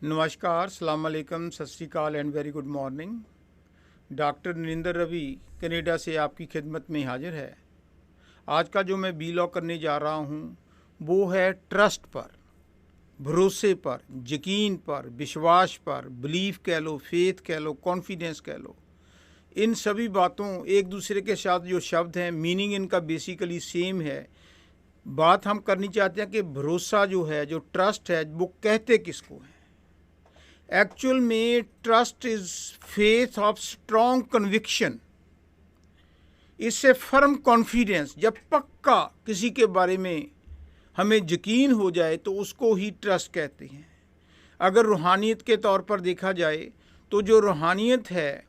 नमस्कार, सलाम अलैकुम, सत श्री अकाल and very good morning. Doctor Narendra Ravi Canada से आपकी खिदमत में हाजिर है। आज का जो मैं बी-लॉ करने जा रहा हूँ वो है ट्रस्ट पर, भरोसे पर, यकीन पर, विश्वास पर, बिलीफ कह लो, फेथ कह लो, कॉन्फिडेंस कह लो। इन सभी बातों एक दूसरे के साथ जो शब्द हैं मीनिंग इनका बेसिकली सेम है। बात हम करनी चाहते हैं कि भरोसा जो है, जो ट्रस्ट है, वो कहते किसको है। एक्चुअल में trust is faith of strong conviction. इससे फर्म कॉन्फिडेंस, जब पक्का किसी के बारे में हमें यकीन हो जाए तो उसको ही ट्रस्ट कहते हैं। अगर रूहानियत के तौर पर देखा जाए तो जो रूहानियत है,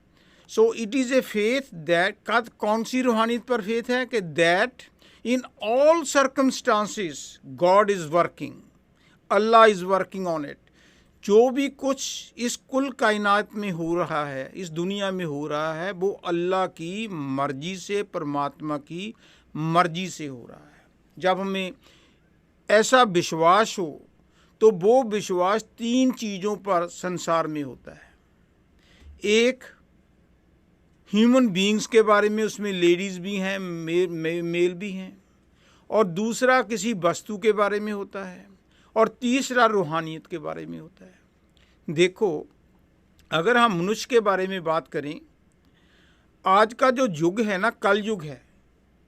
so it is a faith that, कौन सी रूहानियत पर फेथ है कि that in all circumstances God is working, Allah is working on it. जो भी कुछ इस कुल कायनात में हो रहा है, इस दुनिया में हो रहा है, वो अल्लाह की मर्जी से, परमात्मा की मर्जी से हो रहा है। जब हमें ऐसा विश्वास हो तो वो विश्वास तीन चीज़ों पर संसार में होता है। एक, ह्यूमन बीइंग्स के बारे में, उसमें लेडीज़ भी हैं, मेल भी हैं। और दूसरा किसी वस्तु के बारे में होता है। और तीसरा रूहानियत के बारे में होता है। देखो, अगर हम मनुष्य के बारे में बात करें, आज का जो युग है ना, कल युग है,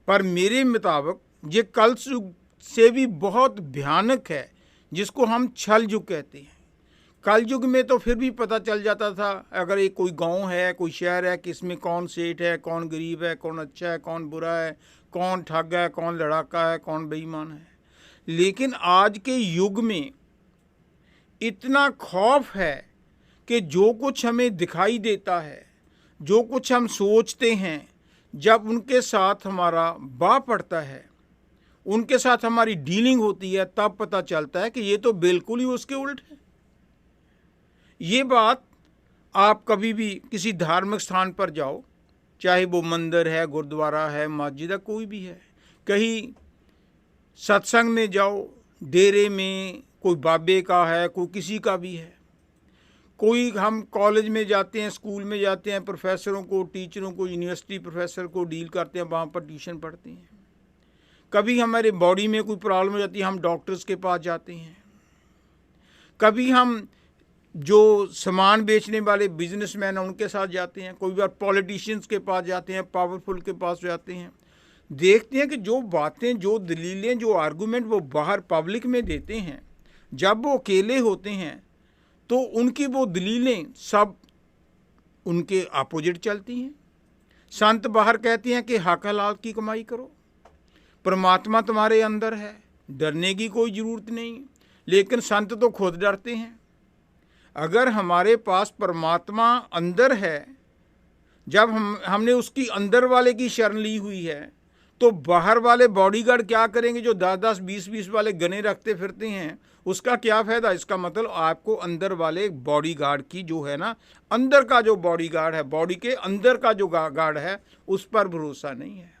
पर मेरे मुताबिक ये कल युग से भी बहुत भयानक है, जिसको हम छल युग कहते हैं। कल युग में तो फिर भी पता चल जाता था, अगर एक कोई गांव है, कोई शहर है, कि इसमें कौन सेठ है, कौन गरीब है, कौन अच्छा है, कौन बुरा है, कौन ठग है, कौन लड़ाका है, कौन बेईमान है। लेकिन आज के युग में इतना खौफ है कि जो कुछ हमें दिखाई देता है, जो कुछ हम सोचते हैं, जब उनके साथ हमारा बा पड़ता है, उनके साथ हमारी डीलिंग होती है, तब पता चलता है कि ये तो बिल्कुल ही उसके उल्ट है। ये बात आप कभी भी किसी धार्मिक स्थान पर जाओ, चाहे वो मंदिर है, गुरुद्वारा है, मस्जिद है, कोई भी है, कहीं सत्संग में जाओ, डेरे में कोई बाबे का है, कोई किसी का भी है, कोई हम कॉलेज में जाते हैं, स्कूल में जाते हैं, प्रोफेसरों को, टीचरों को, यूनिवर्सिटी प्रोफेसर को डील करते हैं, वहाँ पर ट्यूशन पढ़ते हैं। कभी हमारे बॉडी में कोई प्रॉब्लम हो जाती है, हम डॉक्टर्स के पास जाते हैं। कभी हम जो सामान बेचने वाले बिजनेसमैन हैं उनके साथ जाते हैं, कोई बार पॉलिटिशियंस के पास जाते हैं, पावरफुल के पास जाते हैं। देखते हैं कि जो बातें, जो दलीलें, जो आर्गूमेंट वो बाहर पब्लिक में देते हैं, जब वो अकेले होते हैं तो उनकी वो दलीलें सब उनके अपोजिट चलती हैं। संत बाहर कहते हैं कि हक हलाल की कमाई करो, परमात्मा तुम्हारे अंदर है, डरने की कोई ज़रूरत नहीं। लेकिन संत तो खुद डरते हैं। अगर हमारे पास परमात्मा अंदर है, जब हमने उसकी अंदर वाले की शरण ली हुई है, तो बाहर वाले बॉडीगार्ड क्या करेंगे? जो 10-10, 20-20 वाले गने रखते फिरते हैं, उसका क्या फ़ायदा? इसका मतलब आपको अंदर वाले बॉडीगार्ड की जो है ना, अंदर का जो बॉडीगार्ड है, बॉडी के अंदर का जो गार्ड है, उस पर भरोसा नहीं है।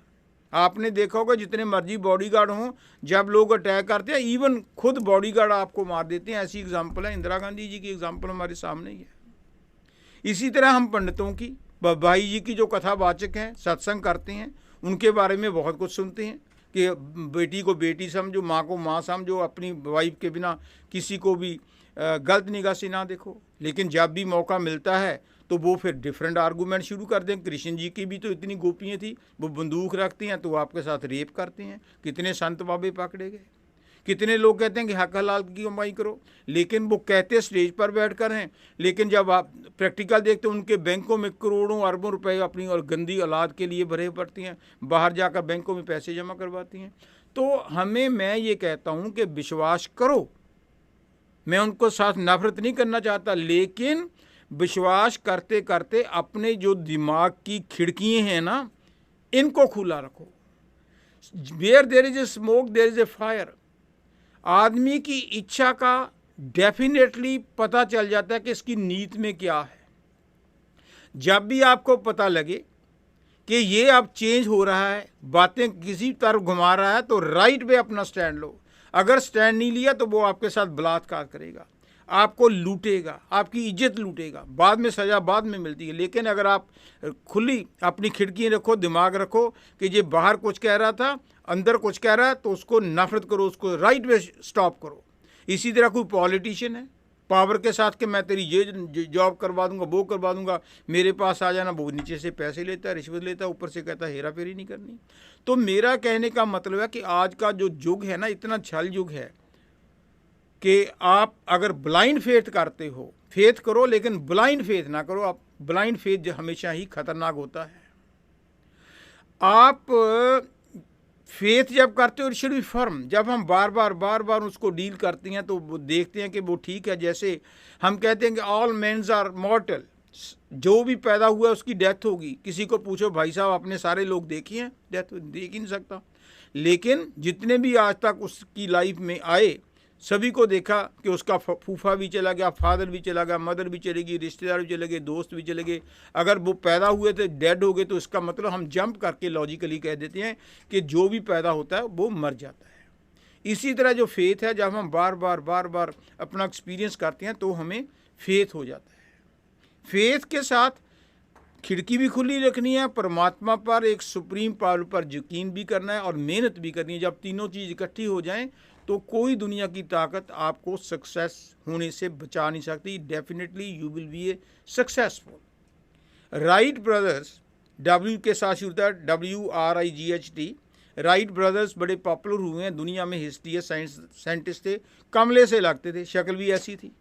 आपने देखा होगा जितने मर्जी बॉडीगार्ड हों, जब लोग अटैक करते हैं, इवन खुद बॉडीगार्ड आपको मार देते हैं। ऐसी एग्जाम्पल है, इंदिरा गांधी जी की एग्जाम्पल हमारे सामने ही है। इसी तरह हम पंडितों की, भाई जी की जो कथावाचक हैं, सत्संग करते हैं, उनके बारे में बहुत कुछ सुनते हैं कि बेटी को बेटी समझो, माँ को माँ समझो, अपनी वाइफ के बिना किसी को भी गलत निगाह से ना देखो। लेकिन जब भी मौका मिलता है तो वो फिर डिफरेंट आर्गूमेंट शुरू कर दें। कृष्ण जी की भी तो इतनी गोपियाँ थी, वो बंदूक रखती हैं तो आपके साथ रेप करते हैं। कितने संत बाबे पकड़े गए। कितने लोग कहते हैं कि हक हलाल की कमाई करो, लेकिन वो कहते स्टेज पर बैठ कर हैं, लेकिन जब आप प्रैक्टिकल देखते हैं, उनके बैंकों में करोड़ों अरबों रुपए अपनी और गंदी औलाद के लिए भरे पड़ती हैं, बाहर जाकर बैंकों में पैसे जमा करवाती हैं। तो मैं ये कहता हूँ कि विश्वास करो। मैं उनको साथ नफरत नहीं करना चाहता, लेकिन विश्वास करते करते अपने जो दिमाग की खिड़कियाँ हैं ना, इनको खुला रखो। Where there is a smoke there is a fire. आदमी की इच्छा का डेफिनेटली पता चल जाता है कि इसकी नीयत में क्या है। जब भी आपको पता लगे कि ये अब चेंज हो रहा है, बातें किसी तरफ घुमा रहा है, तो राइट पे अपना स्टैंड लो। अगर स्टैंड नहीं लिया तो वो आपके साथ बलात्कार करेगा। आपको लूटेगा, आपकी इज्जत लूटेगा, बाद में सज़ा बाद में मिलती है। लेकिन अगर आप खुली अपनी खिड़की रखो, दिमाग रखो कि ये बाहर कुछ कह रहा था, अंदर कुछ कह रहा है, तो उसको नफरत करो, उसको राइट वे स्टॉप करो। इसी तरह कोई पॉलिटिशियन है पावर के साथ कि मैं तेरी ये जॉब करवा दूंगा, वो करवा दूंगा, मेरे पास आ जाना, वो नीचे से पैसे लेता है, रिश्वत लेता है, ऊपर से कहता है हेरा फेरी नहीं करनी। तो मेरा कहने का मतलब है कि आज का जो युग है ना, इतना छल युग है कि आप अगर ब्लाइंड फेथ करते हो, फेथ करो लेकिन ब्लाइंड फेथ ना करो। आप ब्लाइंड फेथ हमेशा ही खतरनाक होता है। आप फेथ जब करते हो इट शुड बी फर्म। जब हम बार बार उसको डील करते हैं तो वो देखते हैं कि वो ठीक है। जैसे हम कहते हैं कि ऑल मेन्स आर मॉर्टल, जो भी पैदा हुआ है उसकी डेथ होगी। किसी को पूछो भाई साहब आपने सारे लोग देखी हैं, डेथ देख ही नहीं सकता। लेकिन जितने भी आज तक उसकी लाइफ में आए सभी को देखा कि उसका फूफा भी चला गया, फादर भी चला गया, मदर भी चली गई, रिश्तेदार भी चले गए, दोस्त भी चले गए। अगर वो पैदा हुए थे डेड हो गए तो इसका मतलब हम जंप करके लॉजिकली कह देते हैं कि जो भी पैदा होता है वो मर जाता है। इसी तरह जो फेथ है, जब हम बार बार अपना एक्सपीरियंस करते हैं तो हमें फेथ हो जाता है। फेथ के साथ खिड़की भी खुली रखनी है, परमात्मा पर, एक सुप्रीम पावर पर यकीन भी करना है और मेहनत भी करनी है। जब तीनों चीज़ इकट्ठी हो जाएं तो कोई दुनिया की ताकत आपको सक्सेस होने से बचा नहीं सकती। Definitely you will be A successful. Wright brothers, W के साथ शुरू था, WRIGHT। राइट ब्रदर्स बड़े पॉपुलर हुए हैं दुनिया में, हिस्ट्री है, साइंटिस्ट थे, कमले से लगते थे, शक्ल भी ऐसी थी।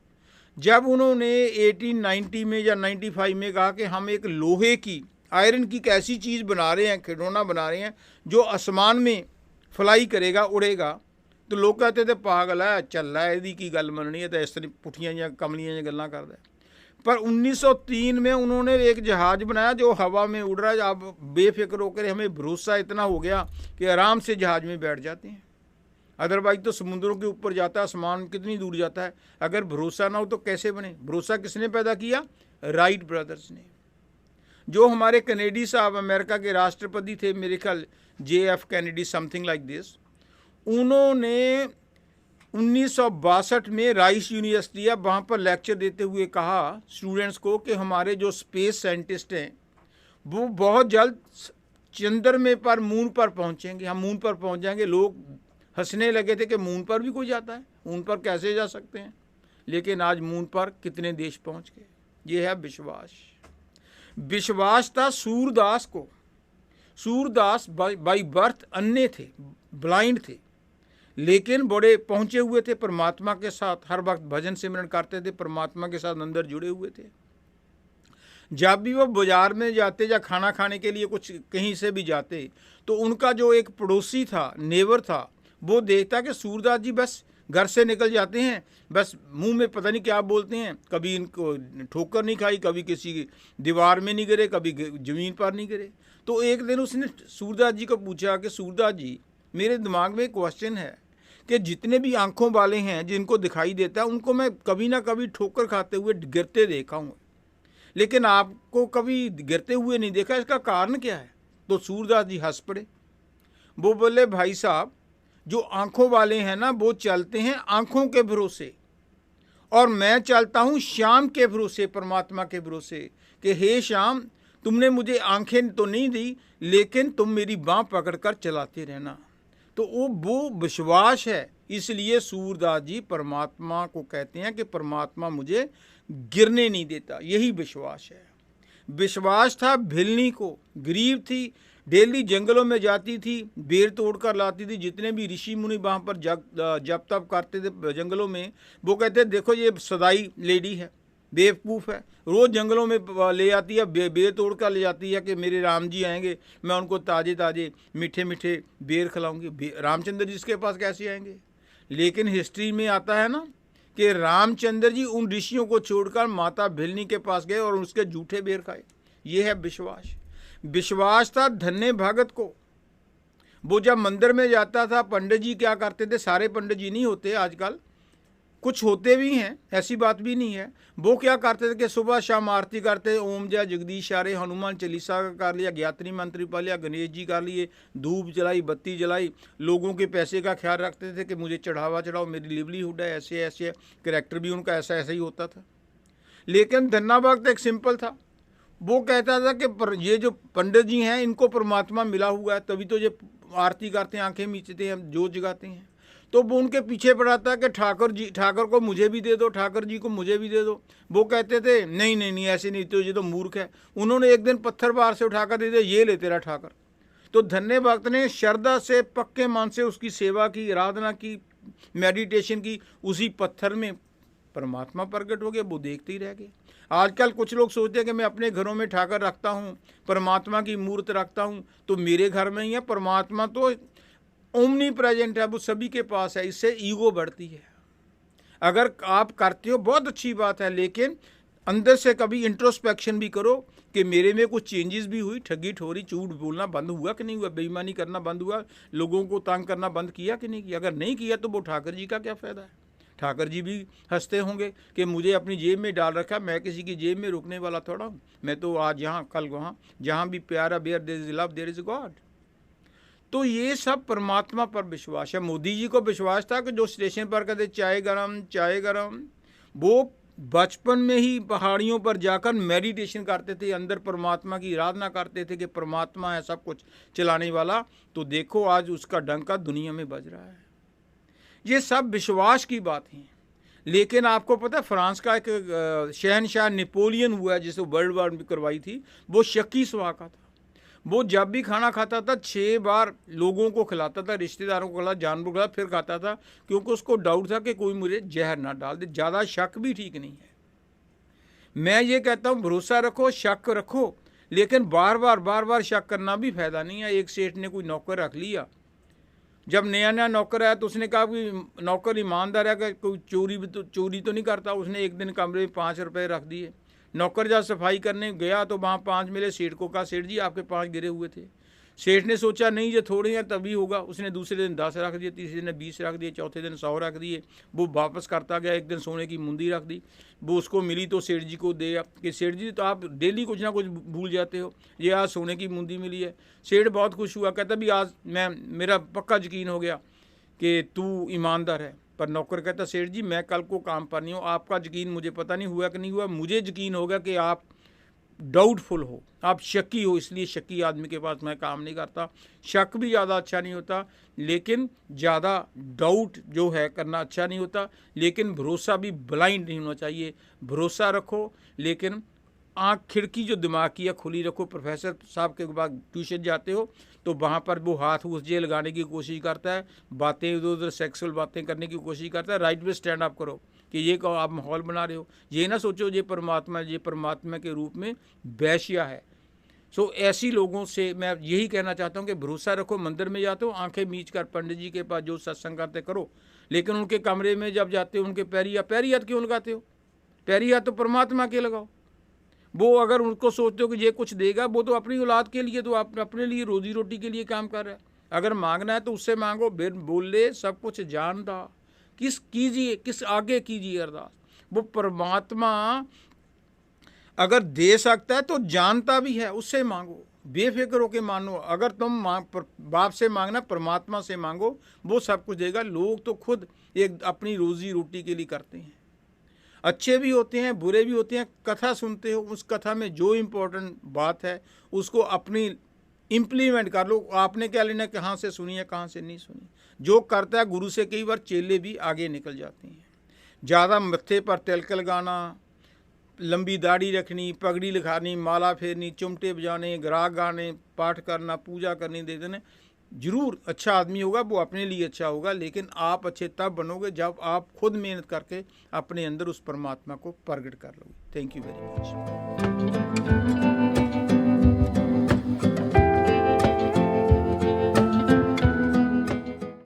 जब उन्होंने 1890 में या 95 में कहा कि हम एक लोहे की, आयरन की एक ऐसी चीज़ बना रहे हैं, खिलौना बना रहे हैं जो आसमान में फ्लाई करेगा, उड़ेगा, तो लोग कहते थे पागल है, चल रहा है, यदि की गल मननी है तो इस तरह पुठियां या कमलियां या गल्लां करता है। पर 1903 में उन्होंने एक जहाज़ बनाया जो हवा में उड़ रहा है। आप बेफिक्र होकर, हमें भरोसा इतना हो गया कि आराम से जहाज़ में बैठ जाते हैं। अदरवाइज तो समुद्रों के ऊपर जाता है, आसमान कितनी दूर जाता है। अगर भरोसा ना हो तो कैसे बने? भरोसा किसने पैदा किया? राइट ब्रदर्स ने। जो हमारे कैनेडी साहब अमेरिका के राष्ट्रपति थे, मेरे ख्याल JF Kennedy, something like this, उन्होंने 1962 में राइस यूनिवर्सिटी है वहाँ पर लेक्चर देते हुए कहा स्टूडेंट्स को कि हमारे जो स्पेस साइंटिस्ट हैं वो बहुत जल्द चंद्रमा पर, मून पर पहुँचेंगे, हम मून पर पहुँच जाएंगे। लोग हंसने लगे थे कि मून पर भी कोई जाता है, मून पर कैसे जा सकते हैं। लेकिन आज मून पर कितने देश पहुँच गए। ये है विश्वास। विश्वास था सूरदास को। सूरदास बाई बर्थ अन्ने थे, ब्लाइंड थे, लेकिन बड़े पहुँचे हुए थे परमात्मा के साथ। हर वक्त भजन सिमरन करते थे, परमात्मा के साथ अंदर जुड़े हुए थे। जब भी वो बाज़ार में जाते या खाना खाने के लिए कुछ कहीं से भी जाते तो उनका जो एक पड़ोसी था, नेबर था, वो देखता कि सूरदास जी बस घर से निकल जाते हैं, बस मुंह में पता नहीं क्या बोलते हैं, कभी इनको ठोकर नहीं खाई, कभी किसी दीवार में नहीं गिरे, कभी ज़मीन पर नहीं गिरे। तो एक दिन उसने सूरदास जी को पूछा कि सूरदास जी, मेरे दिमाग में एक क्वेश्चन है कि जितने भी आंखों वाले हैं जिनको दिखाई देता है उनको मैं कभी ना कभी ठोकर खाते हुए गिरते देखा हूँ, लेकिन आपको कभी गिरते हुए नहीं देखा, इसका कारण क्या है? तो सूरदास जी हंस पड़े। वो बोले भाई साहब, जो आंखों वाले हैं ना वो चलते हैं आंखों के भरोसे, और मैं चलता हूँ श्याम के भरोसे, परमात्मा के भरोसे कि हे श्याम, तुमने मुझे आंखें तो नहीं दी लेकिन तुम मेरी बाँह पकड़कर चलाते रहना। तो वो विश्वास है। इसलिए सूरदास जी परमात्मा को कहते हैं कि परमात्मा मुझे गिरने नहीं देता। यही विश्वास है। विश्वास था भिलनी को, गरीब थी, डेली जंगलों में जाती थी, बेर तोड़ कर लाती थी। जितने भी ऋषि मुनि वहाँ पर जप तप करते थे जंगलों में, वो कहते देखो ये सदाई लेडी है, बेवकूफ़ है, रोज़ जंगलों में ले आती है, बेर तोड़ कर ले जाती है कि मेरे राम जी आएंगे, मैं उनको ताज़े ताज़े मीठे मीठे बेर खिलाऊंगी। रामचंद्र जी इसके पास कैसे आएंगे? लेकिन हिस्ट्री में आता है ना कि रामचंद्र जी उन ऋषियों को छोड़कर माता भिलनी के पास गए और उसके जूठे बेर खाए। ये है विश्वास। विश्वास था धन्य भगत को। वो जब मंदिर में जाता था, पंडित जी क्या करते थे, सारे पंडित जी नहीं होते आजकल, कुछ होते भी हैं, ऐसी बात भी नहीं है। वो क्या करते थे कि सुबह शाम आरती करते, ओम जय जगदीश हरे, हनुमान चालीसा कर लिया, गायत्री मंत्र पढ़ लिया, गणेश जी कर लिए, धूप जलाई, बत्ती जलाई, लोगों के पैसे का ख्याल रखते थे कि मुझे चढ़ावा चढ़ाओ, मेरी लिवलीहुड है, ऐसे ऐसे। कैरेक्टर भी उनका ऐसा ऐसा ही होता था। लेकिन धन्ना भक्त एक सिंपल था। वो कहता था कि ये जो पंडित जी हैं इनको परमात्मा मिला हुआ है, तभी तो ये आरती करते हैं, आंखें मीचते हैं, जोत जगाते हैं। तो वो उनके पीछे पड़ा था कि ठाकुर जी, ठाकुर को मुझे भी दे दो, ठाकुर जी को मुझे भी दे दो। वो कहते थे नहीं नहीं नहीं, ऐसे नहीं, तो ये तो मूर्ख है। उन्होंने एक दिन पत्थर बाहर से उठाकर दे दिया, ये ले तेरा ठाकुर। तो धन्य भक्त ने श्रद्धा से, पक्के मन से उसकी सेवा की, आराधना की, मेडिटेशन की, उसी पत्थर में परमात्मा प्रकट हो गया। वो देखते ही रह गए। आजकल कुछ लोग सोचते हैं कि मैं अपने घरों में ठाकुर रखता हूँ, परमात्मा की मूर्त रखता हूँ, तो मेरे घर में ही है। परमात्मा तो ओमनी प्रेजेंट है, वो सभी के पास है। इससे ईगो बढ़ती है। अगर आप करते हो बहुत अच्छी बात है, लेकिन अंदर से कभी इंट्रोस्पेक्शन भी करो कि मेरे में कुछ चेंजेस भी हुई, ठगी ठोरी, झूठ बोलना बंद हुआ कि नहीं हुआ, बेईमानी करना बंद हुआ, लोगों को तंग करना बंद किया कि नहीं किया। अगर नहीं किया तो वो ठाकुर जी का क्या फ़ायदा है। ठाकुर जी भी हंसते होंगे कि मुझे अपनी जेब में डाल रखा, मैं किसी की जेब में रुकने वाला थोड़ा हूँ। मैं तो आज यहाँ कल वहाँ, जहाँ भी प्यारा where there is love there is God. तो ये सब परमात्मा पर विश्वास है। मोदी जी को विश्वास था कि जो स्टेशन पर कहते चाय गरम चाय गरम, वो बचपन में ही पहाड़ियों पर जाकर मेडिटेशन करते थे, अंदर परमात्मा की आराधना करते थे कि परमात्मा है सब कुछ चलाने वाला। तो देखो आज उसका डंका दुनिया में बज रहा है। ये सब विश्वास की बात है। लेकिन आपको पता है फ्रांस का एक शहनशाह नेपोलियन हुआ है जिसे वर्ल्ड वार करवाई थी, वो शक्की स्वभाव का था। वो जब भी खाना खाता था 6 बार लोगों को खिलाता था, रिश्तेदारों को खिलाता, जानवरों को खिलाता, फिर खाता था, क्योंकि उसको डाउट था कि कोई मुझे जहर ना डाल दे। ज़्यादा शक भी ठीक नहीं है। मैं ये कहता हूँ भरोसा रखो, शक रखो, लेकिन बार बार शक करना भी फायदा नहीं है। एक सेठ ने कोई नौकर रख लिया, जब नया नया नौकर आया तो उसने कहा कि नौकर ईमानदार है कि कोई चोरी तो नहीं करता। उसने एक दिन कमरे में 5 रुपये रख दिए। नौकर जब सफाई करने गया तो वहाँ 5 मिले। सेठ को कहा सेठ जी आपके 5 गिरे हुए थे। सेठ ने सोचा नहीं ये थोड़े हैं तभी होगा। उसने दूसरे दिन 10 रख दिए, तीसरे दिन 20 रख दिए, चौथे दिन 100 रख दिए। वो वापस करता गया। एक दिन सोने की मुंदी रख दी, वो उसको मिली तो सेठ जी को दे कि सेठ जी तो आप डेली कुछ ना कुछ भूल जाते हो, ये आज सोने की मुंदी मिली है। सेठ बहुत खुश हुआ, कहता भी आज मेरा पक्का यकीन हो गया कि तू ईमानदार है। पर नौकर कहता सेठ जी मैं कल को काम पर नहीं हूँ, आपका यकीन मुझे पता नहीं हुआ कि नहीं हुआ, मुझे यकीन होगा कि आप डाउटफुल हो, आप शक्की हो, इसलिए शक्की आदमी के पास मैं काम नहीं करता। शक भी ज़्यादा अच्छा नहीं होता, लेकिन ज़्यादा डाउट जो है करना अच्छा नहीं होता। लेकिन भरोसा भी ब्लाइंड नहीं होना चाहिए। भरोसा रखो, लेकिन आँख खिड़की जो दिमाग की है खुली रखो। प्रोफेसर साहब के बाद ट्यूशन जाते हो तो वहाँ पर वो हाथ उसे लगाने की कोशिश करता है, बातें इधर उधर सेक्सुअल बातें करने की कोशिश करता है। राइट में स्टैंड अप करो कि ये कहो आप माहौल बना रहे हो। ये ना सोचो ये परमात्मा के रूप में वैश्या है। सो ऐसी लोगों से मैं यही कहना चाहता हूँ कि भरोसा रखो। मंदिर में जाते हो आंखें मीच कर पंडित जी के पास जो सत्संग करते करो, लेकिन उनके कमरे में जब जाते हो उनके पैरी हाथ क्यों लगाते हो? पैरी हाथ तो परमात्मा के लगाओ। वो अगर उनको सोचते हो कि ये कुछ देगा, वो तो अपनी औलाद के लिए, तो आप अपने लिए रोजी रोटी के लिए काम कर रहा है। अगर मांगना है तो उससे मांगो, बिन बोले सब कुछ जानता किस आगे कीजिए अरदास। वो परमात्मा अगर दे सकता है तो जानता भी है, उससे मांगो, बेफिक्र होके मानो। अगर तुम बाप से मांगना, परमात्मा से मांगो, वो सब कुछ देगा। लोग तो खुद एक अपनी रोजी रोटी के लिए करते हैं, अच्छे भी होते हैं बुरे भी होते हैं। कथा सुनते हो, उस कथा में जो इम्पोर्टेंट बात है उसको अपनी इम्प्लीमेंट कर लो। आपने क्या लेना कहाँ से सुनी है कहाँ से नहीं सुनी। जो करता है गुरु से कई बार चेले भी आगे निकल जाते हैं। ज़्यादा मत्थे पर तिलक लगाना, लंबी दाढ़ी रखनी, पगड़ी लिखानी, माला फेरनी, चिमटे बजाने, ग्राहक गाने, पाठ करना, पूजा करनी, दे देने, जरूर अच्छा आदमी होगा, वो अपने लिए अच्छा होगा। लेकिन आप अच्छे तब बनोगे जब आप खुद मेहनत करके अपने अंदर उस परमात्मा को प्रकट कर लोगे। Thank you very much.